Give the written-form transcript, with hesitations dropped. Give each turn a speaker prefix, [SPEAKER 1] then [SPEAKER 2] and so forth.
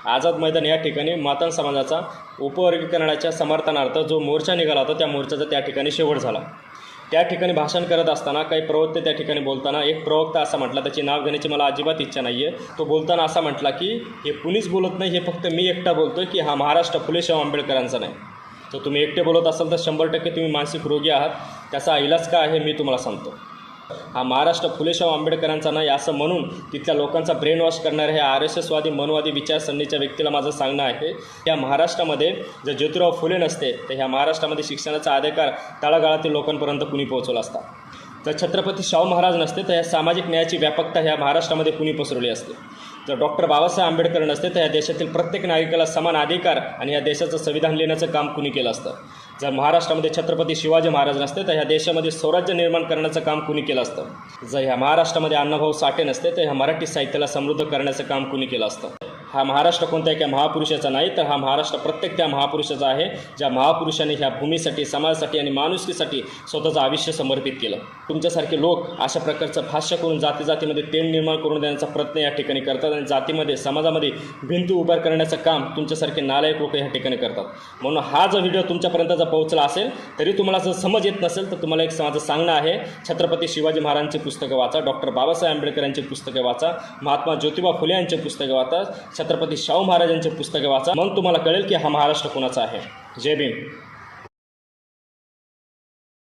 [SPEAKER 1] आझाद मैदान या ठिकाणी मातंग समाजाचा उपवर्गीकरणाच्या समर्थनार्थ जो मोर्चा निघाला होता त्या मोर्चाचा त्या ठिकाणी शेवट झाला। त्या ठिकाणी भाषण करत असताना काही प्रवक्ते त्या ठिकाणी बोलताना एक प्रवक्ता असा म्हटला, त्याची नाव घेण्याची मला अजिबात इच्छा नाही आहे, तो बोलताना असा म्हटला की हे कुणीच बोलत नाही, हे फक्त मी एकटा बोलतो की हा महाराष्ट्र फुले शाहू आंबेडकरांचा नाही। तर तुम्ही एकटे बोलत असाल तर 100% तुम्ही मानसिक रोगी आहात। त्याचा इलाज काय आहे मी तुम्हाला सांगतो। हा महाराष्ट्र फुले शाहू आंबेडकरांचा नाही असं म्हणून तिथल्या लोकांचा ब्रेन वॉश करणाऱ्या ह्या RSSवादी मनवादी विचारसरणीच्या व्यक्तीला माझं सांगणं आहे, या महाराष्ट्रामध्ये जर ज्योतिराव फुले नसते तर ह्या महाराष्ट्रामध्ये शिक्षणाचा अधिकार तळागाळातील लोकांपर्यंत कुणी पोहोचवला असता। जर छत्रपती शाहू महाराज नसते तर ह्या सामाजिक न्यायाची व्यापकता ह्या महाराष्ट्रामध्ये कुणी पसरवली असते। जर डॉक्टर बाबासाहेब आंबेडकर नसते तर या देशातील प्रत्येक नागरिकाला समान अधिकार आणि या देशाचं संविधान लिहिण्याचं काम कुणी केलं असतं। जर महाराष्ट्रामध्ये छत्रपती शिवाजी महाराज नसते तर ह्या देशामध्ये स्वराज्य निर्माण करण्याचं काम कुणी केलं असतं। जर ह्या महाराष्ट्रामध्ये अण्णाभाऊ साठे नसते तर ह्या मराठी साहित्याला समृद्ध करण्याचं काम कुणी केलं असतं। हा महाराष्ट्र कोणत्या एका महापुरुषाचा नाही तर हा महाराष्ट्र प्रत्येक त्या महापुरुषाचा आहे, ज्या महापुरुषाने ह्या भूमीसाठी, समाजासाठी आणि माणुसकीसाठी स्वतःचं आयुष्य समर्पित केलं। तुमच्यासारखे लोक अशा प्रकारचं भाष्य करून जातीमध्ये तेढ निर्माण करून देण्याचा प्रयत्न या ठिकाणी करतात आणि जातीमध्ये, समाजामध्ये भिंत उभार करण्याचं काम तुमच्यासारखे नालायक लोक या ठिकाणी करतात। म्हणून हा जो व्हिडिओ तुमच्यापर्यंत जर पोहोचला असेल तरी तुम्हाला जर समज येत नसेल तर तुम्हाला एक माझं सांगणं आहे, छत्रपती शिवाजी महाराजांची पुस्तकं वाचा, डॉक्टर बाबासाहेब आंबेडकर यांची पुस्तकं वाचा, महात्मा ज्योतिबा फुले यांची पुस्तकं वाचा, छत्रपती शाहू महाराजांची पुस्तके वाचा, मग तुम्हाला कळेल की हा महाराष्ट्र कोणाचा आहे। जय भीम।